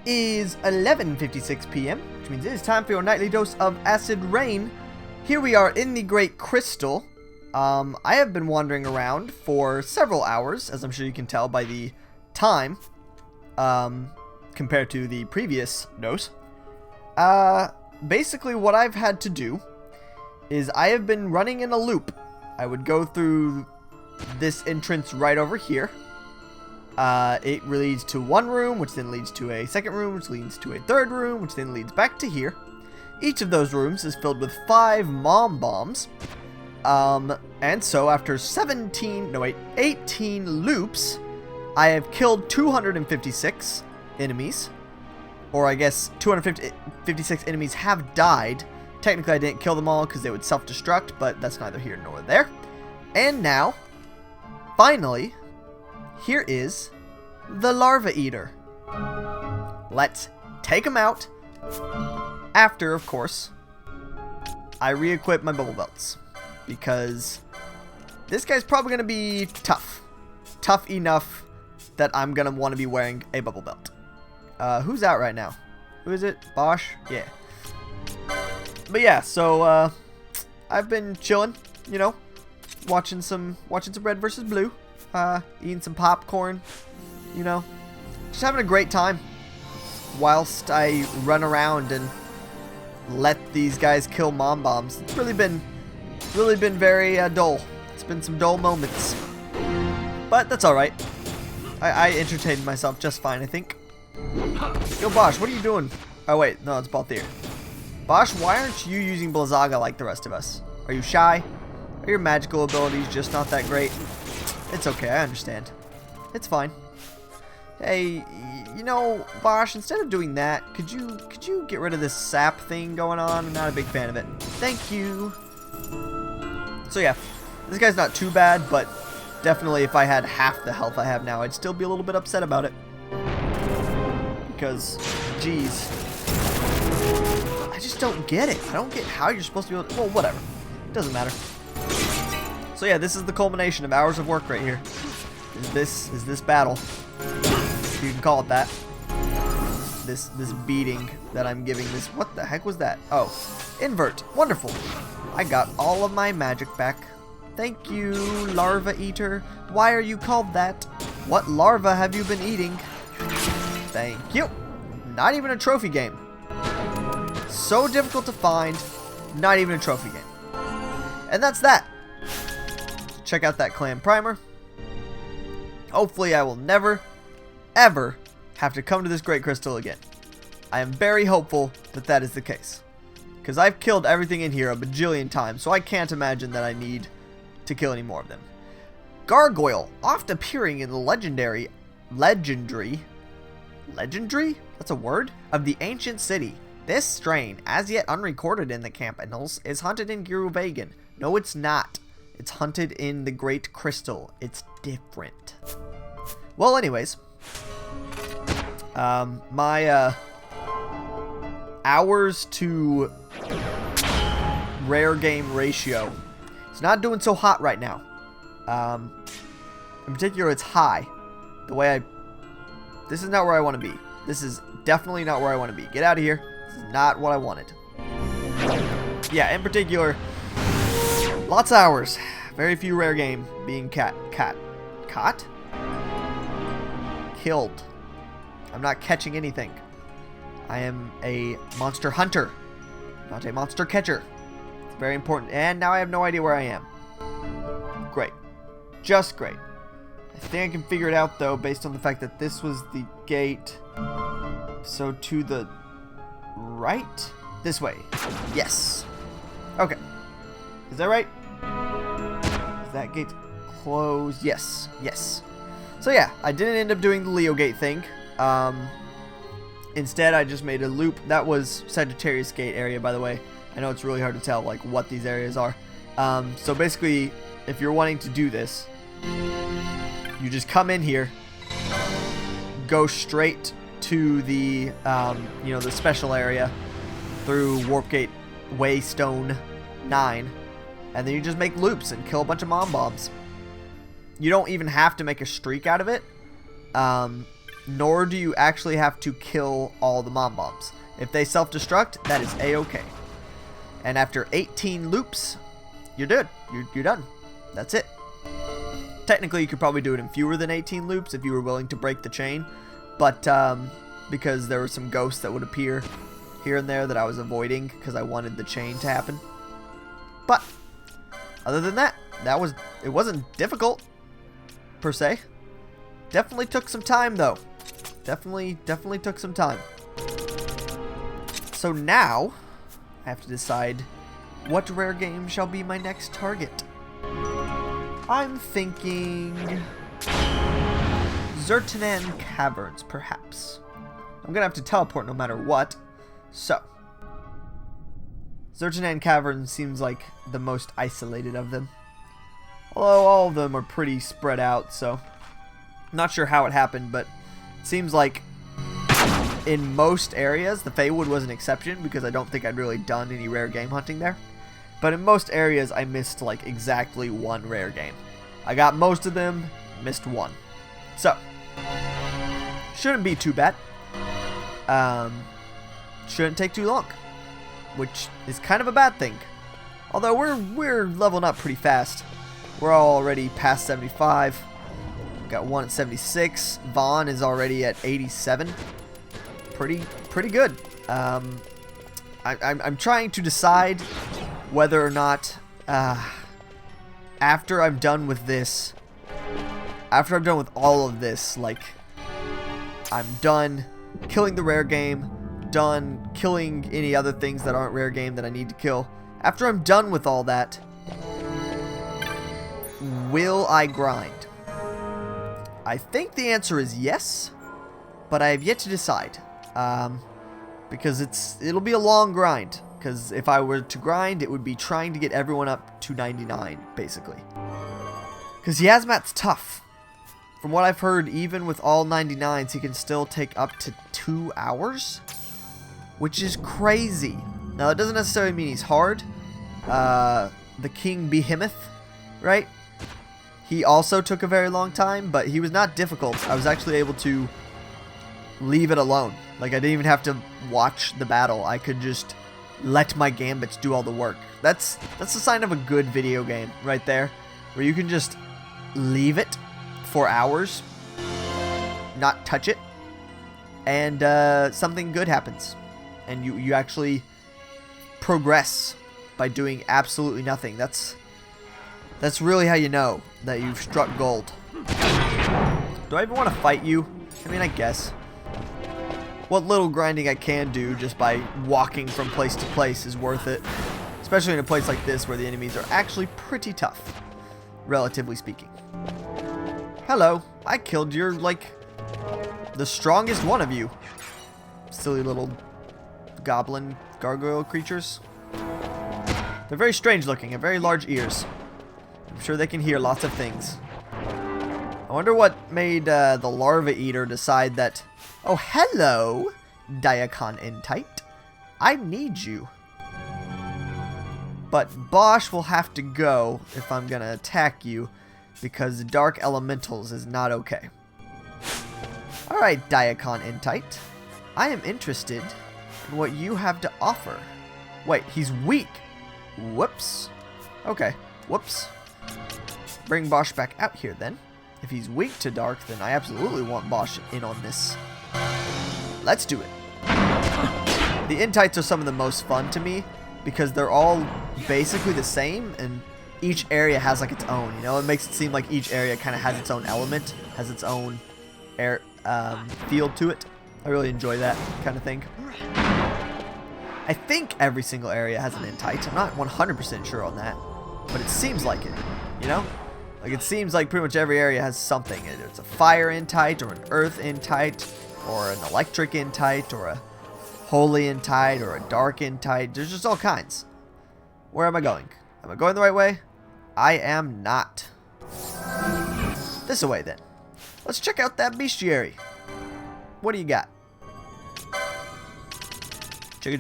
is 11:56 p.m., which means it is time for your nightly dose of acid rain. Here we are in the Great Crystal. I have been wandering around for several hours, as I'm sure you can tell by the time, compared to the previous dose. Basically what I've had to do is I have been running in a loop. I would go through this entrance right over here. It leads to one room, which then leads to a second room, which leads to a third room, which then leads back to here. Each of those rooms is filled with 5 mom bombs. And so after 18 loops, I have killed 256 enemies. Or I guess 256 enemies have died. Technically I didn't kill them all because they would self-destruct, but that's neither here nor there. And now, finally, here is the Larva Eater. Let's take him out. After, of course, I re-equip my bubble belts. Because this guy's probably going to be tough. Tough enough that I'm going to want to be wearing a bubble belt. Who's out right now? Who is it? Bosch? Yeah. But yeah, so I've been chilling, you know, watching some Red versus Blue. Eating some popcorn, you know, just having a great time whilst I run around and let these guys kill mom bombs. It's really been very dull. It's been some dull moments, but that's all right. I entertained myself just fine, I think. Yo, Bosch, what are you doing? Oh wait, no, it's Balthier. Bosch, why aren't you using Blizzaga like the rest of us? Are you shy? Are your magical abilities just not that great? It's okay, I understand. It's fine. Hey, you know, Bosch, instead of doing that, could you get rid of this sap thing going on? I'm not a big fan of it. Thank you. So yeah, this guy's not too bad, but definitely if I had half the health I have now, I'd still be a little bit upset about it. Because, geez, I just don't get it. I don't get how you're supposed to be able to, well, whatever. It doesn't matter. So yeah, this is the culmination of hours of work right here. Is this battle, if you can call it that. This beating that I'm giving this. What the heck was that? Oh, invert. Wonderful. I got all of my magic back. Thank you, Larva Eater. Why are you called that? What larva have you been eating? Thank you. Not even a trophy game. So difficult to find. Not even a trophy game. And that's that. Check out that clan primer. Hopefully I will never, ever have to come to this Great Crystal again. I am very hopeful that that is the case. Because I've killed everything in here a bajillion times, so I can't imagine that I need to kill any more of them. Gargoyle, oft appearing in the legendary? That's a word? Of the ancient city. This strain, as yet unrecorded in the camp annals, is hunted in Giruvegan. No, it's not. It's hunted in the Great Crystal. It's different. Well, anyways. My, hours to rare game ratio. It's not doing so hot right now. In particular, it's high. This is not where I want to be. This is definitely not where I want to be. Get out of here. This is not what I wanted. Yeah, in particular, lots of hours. Very few rare game being caught? Killed. I'm not catching anything. I am a monster hunter, not a monster catcher. It's very important. And now I have no idea where I am. Great. Just great. I think I can figure it out, though, based on the fact that this was the gate. So to the right? This way. Yes. Okay. Is that right? Is that gate closed? Yes. Yes. So yeah, I didn't end up doing the Leo Gate thing. Instead, I just made a loop. That was Sagittarius Gate area, by the way. I know it's really hard to tell like what these areas are. So basically, if you're wanting to do this, you just come in here, go straight to the the special area through Warp Gate Waystone 9, and then you just make loops and kill a bunch of mom bombs. You don't even have to make a streak out of it. nor do you actually have to kill all the mom bombs. If they self-destruct, that is a-okay. And after 18 loops, you're good. You're done. That's it. Technically, you could probably do it in fewer than 18 loops if you were willing to break the chain. But because there were some ghosts that would appear here and there that I was avoiding because I wanted the chain to happen. But other than that, it wasn't difficult per se. Definitely took some time though. Definitely took some time. So now I have to decide what rare game shall be my next target. I'm thinking Zertanan Caverns, perhaps. I'm gonna have to teleport no matter what. So Zertanan Caverns seems like the most isolated of them. Although all of them are pretty spread out, so I'm not sure how it happened, but it seems like in most areas, the Feywood was an exception because I don't think I'd really done any rare game hunting there. But in most areas, I missed like exactly one rare game. I got most of them, missed one. So, shouldn't be too bad. Shouldn't take too long, which is kind of a bad thing. Although we're leveling up pretty fast. We're already past 75. Got one at 76. Vaughn is already at 87. Pretty good. I'm trying to decide whether or not after I'm done with this, after I'm done with all of this, like I'm done killing the rare game, done killing any other things that aren't rare game that I need to kill. After I'm done with all that, will I grind? I think the answer is yes, but I have yet to decide. Because it'll be a long grind. Because if I were to grind, it would be trying to get everyone up to 99, basically. Because Yasmat's tough. From what I've heard, even with all 99s, he can still take up to 2 hours, which is crazy. Now, that doesn't necessarily mean he's hard. The King Behemoth, right? He also took a very long time, but he was not difficult. I was actually able to leave it alone. Like, I didn't even have to watch the battle. I could just let my gambits do all the work. That's a sign of a good video game right there, where you can just leave it for hours, not touch it, and something good happens. And you actually progress by doing absolutely nothing. That's really how you know that you've struck gold. Do I even want to fight you? I mean, I guess. What little grinding I can do just by walking from place to place is worth it. Especially in a place like this where the enemies are actually pretty tough, relatively speaking. Hello, I killed your, like, the strongest one of you. Silly little goblin gargoyle creatures. They're very strange looking and very large ears. I'm sure they can hear lots of things. I wonder what made the larva eater decide that, oh, hello, Diacon Entite. I need you. But Bosch will have to go if I'm going to attack you, because Dark Elementals is not okay. Alright, Diacon Entite. I am interested in what you have to offer. Wait, he's weak. Whoops. Okay, whoops. Bring Bosch back out here then. If he's weak to dark, then I absolutely want Bosch in on this. Let's do it. The Entites are some of the most fun to me because they're all basically the same and each area has like its own, you know? It makes it seem like each area kind of has its own element, has its own feel to it. I really enjoy that kind of thing. I think every single area has an Entite. I'm not 100% sure on that, but it seems like it, you know? Like, it seems like pretty much every area has something. It's a fire Entite, or an earth Entite, or an electric Entite, or a holy Entite, or a dark Entite. There's just all kinds. Where am I going? Am I going the right way? I am not. This way, then. Let's check out that bestiary. What do you got? There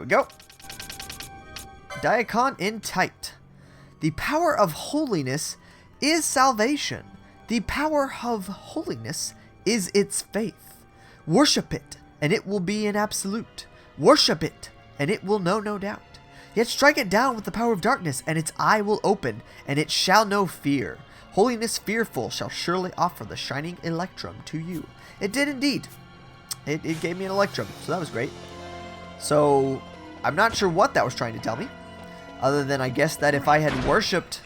we go. Diacon Entite. The power of holiness is salvation. The power of holiness is its faith. Worship it, and it will be an absolute. Worship it, and it will know no doubt. Yet strike it down with the power of darkness, and its eye will open, and it shall know fear. Holiness fearful shall surely offer the shining electrum to you. It did indeed. It gave me an electrum, so that was great. So, I'm not sure what that was trying to tell me, other than I guess that if I had worshipped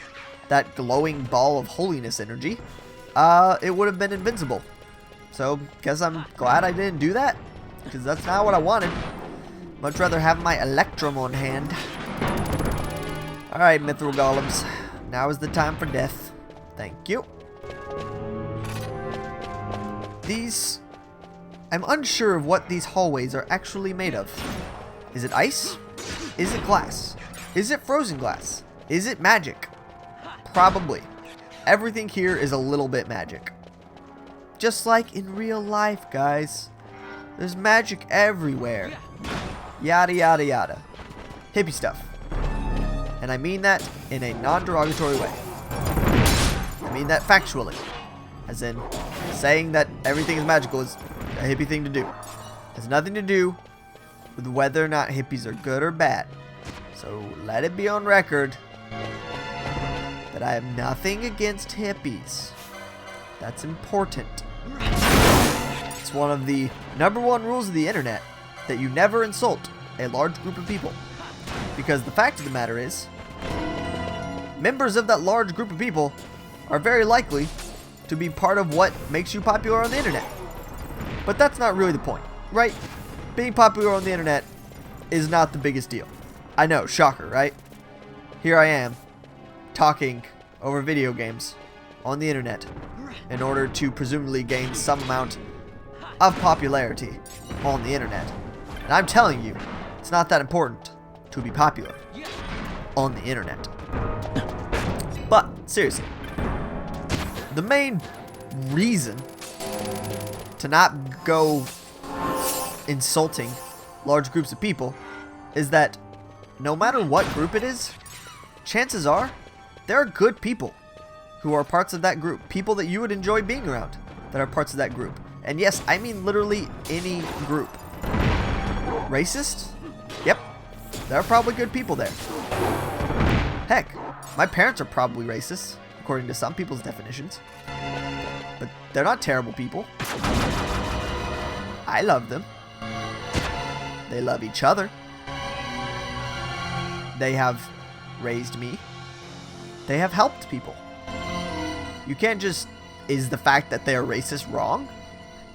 that glowing ball of holiness energy, it would have been invincible. So, guess I'm glad I didn't do that, because that's not what I wanted. Much rather have my electrum on hand. Alright, mithril golems. Now is the time for death. Thank you. These... I'm unsure of what these hallways are actually made of. Is it ice? Is it glass? Is it frozen glass? Is it magic? Probably. Everything here is a little bit magic. Just like in real life, guys. There's magic everywhere. Yada yada yada. Hippie stuff. And I mean that in a non-derogatory way. I mean that factually. As in, saying that everything is magical is a hippie thing to do. It has nothing to do with whether or not hippies are good or bad. So let it be on record that I have nothing against hippies. That's important. It's one of the #1 rules of the internet that you never insult a large group of people. Because the fact of the matter is, members of that large group of people are very likely to be part of what makes you popular on the internet. But that's not really the point, right? Being popular on the internet is not the biggest deal. I know, shocker, right? Here I am, talking over video games on the internet in order to presumably gain some amount of popularity on the internet. And I'm telling you, it's not that important to be popular on the internet. But, seriously, the main reason to not go insulting large groups of people is that no matter what group it is, chances are there are good people who are parts of that group. People that you would enjoy being around that are parts of that group. And yes, I mean literally any group. Racist? Yep. There are probably good people there. Heck, my parents are probably racist, according to some people's definitions. But they're not terrible people. I love them. They love each other. They have raised me. They have helped people. You can't just... Is the fact that they are racist wrong?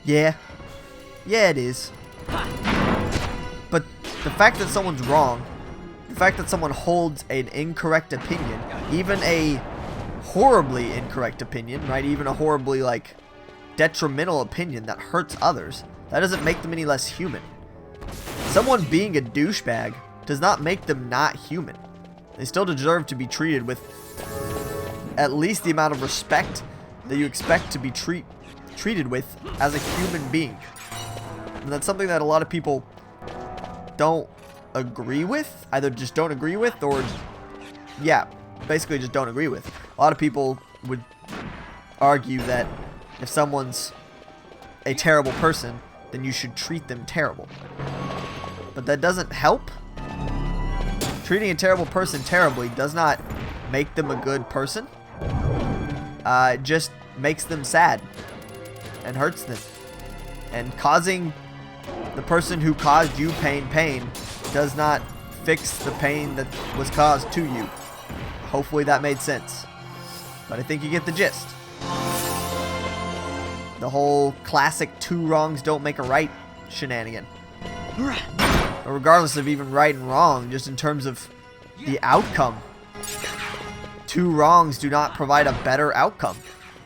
Yeah. Yeah, it is. But the fact that someone's wrong, the fact that someone holds an incorrect opinion, even a horribly incorrect opinion, right? Even a horribly, like, detrimental opinion that hurts others, that doesn't make them any less human. Someone being a douchebag does not make them not human. They still deserve to be treated with at least the amount of respect that you expect to be treated with as a human being. And that's something that a lot of people don't agree with. Either just don't agree with, or yeah, basically just don't agree with. A lot of people would argue that if someone's a terrible person, then you should treat them terrible. But that doesn't help. Treating a terrible person terribly does not make them a good person. It just makes them sad and hurts them. And causing the person who caused you pain does not fix the pain that was caused to you. Hopefully that made sense. But I think you get the gist. The whole classic 2 wrongs don't make a right shenanigan. But regardless of even right and wrong, just in terms of the outcome, 2 wrongs do not provide a better outcome.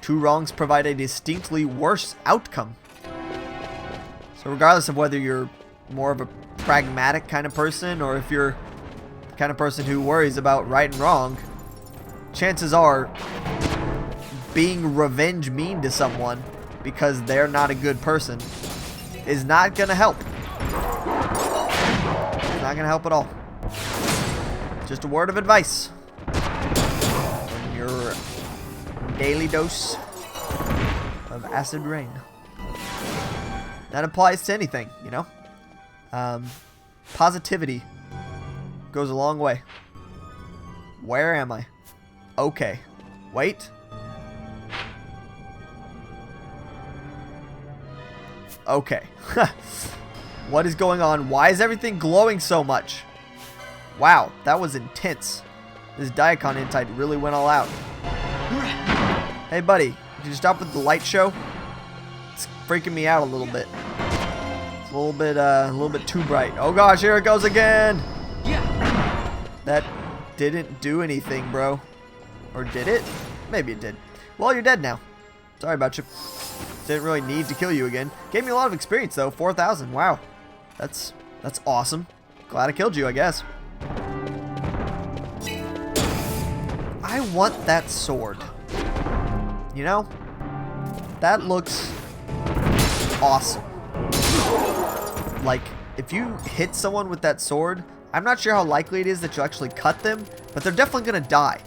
2 wrongs provide a distinctly worse outcome. So regardless of whether you're more of a pragmatic kind of person, or if you're the kind of person who worries about right and wrong, chances are being revenge mean to someone because they're not a good person is not going to help. It's not going to help at all. Just a word of advice from your daily dose of acid rain. That applies to anything, you know? Positivity goes a long way. Where am I? Okay. Wait. Okay. What is going on? Why is everything glowing so much? Wow, that was intense. This Daikon Intite really went all out. Hey, buddy. Can you stop with the light show? It's freaking me out a little bit. It's a little bit too bright. Oh gosh, here it goes again. That didn't do anything, bro. Or did it? Maybe it did. Well, you're dead now. Sorry about you. Didn't really need to kill you again. Gave me a lot of experience though. 4,000. Wow. That's awesome. Glad I killed you, I guess. I want that sword. You know? That looks awesome. Like, if you hit someone with that sword, I'm not sure how likely it is that you'll actually cut them, but they're definitely gonna die.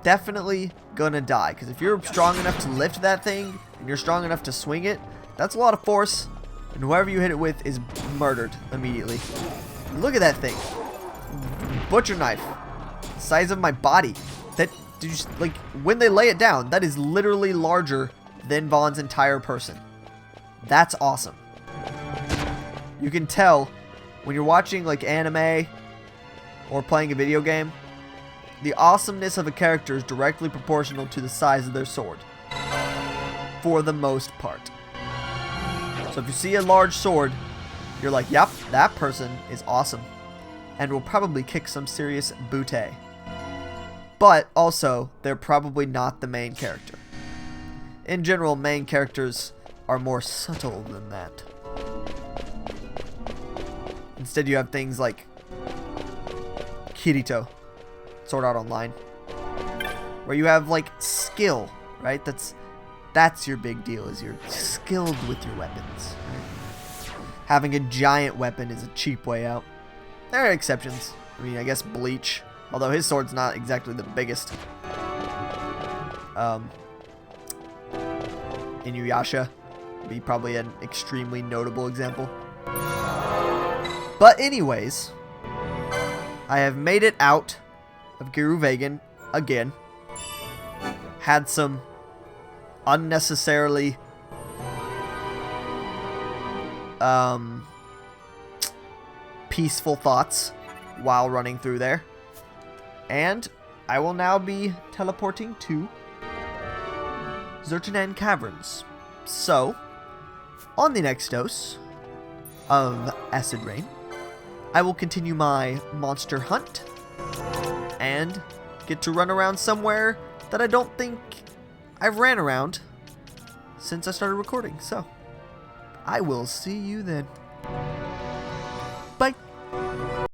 Definitely gonna die. Because if you're strong enough to lift that thing, and you're strong enough to swing it, that's a lot of force, and whoever you hit it with is murdered immediately. Look at that thing. Butcher knife. The size of my body. That, like, when they lay it down, that is literally larger than Vaughn's entire person. That's awesome. You can tell when you're watching, like, anime or playing a video game, the awesomeness of a character is directly proportional to the size of their sword. For the most part. So if you see a large sword, you're like, yep, that person is awesome. And will probably kick some serious booty. But also, they're probably not the main character. In general, main characters are more subtle than that. Instead, you have things like Kirito, Sword Art Online, where you have like skill, right? That's your big deal, is you're skilled with your weapons. Right? Having a giant weapon is a cheap way out. There are exceptions. I mean, I guess Bleach, although his sword's not exactly the biggest. Inuyasha would be probably an extremely notable example. But anyways, I have made it out of Giruvegan again. Had some unnecessarily peaceful thoughts while running through there. And I will now be teleporting to Zertinan Caverns. So, on the next dose of Acid Rain, I will continue my monster hunt and get to run around somewhere that I don't think I've ran around since I started recording. So, I will see you then.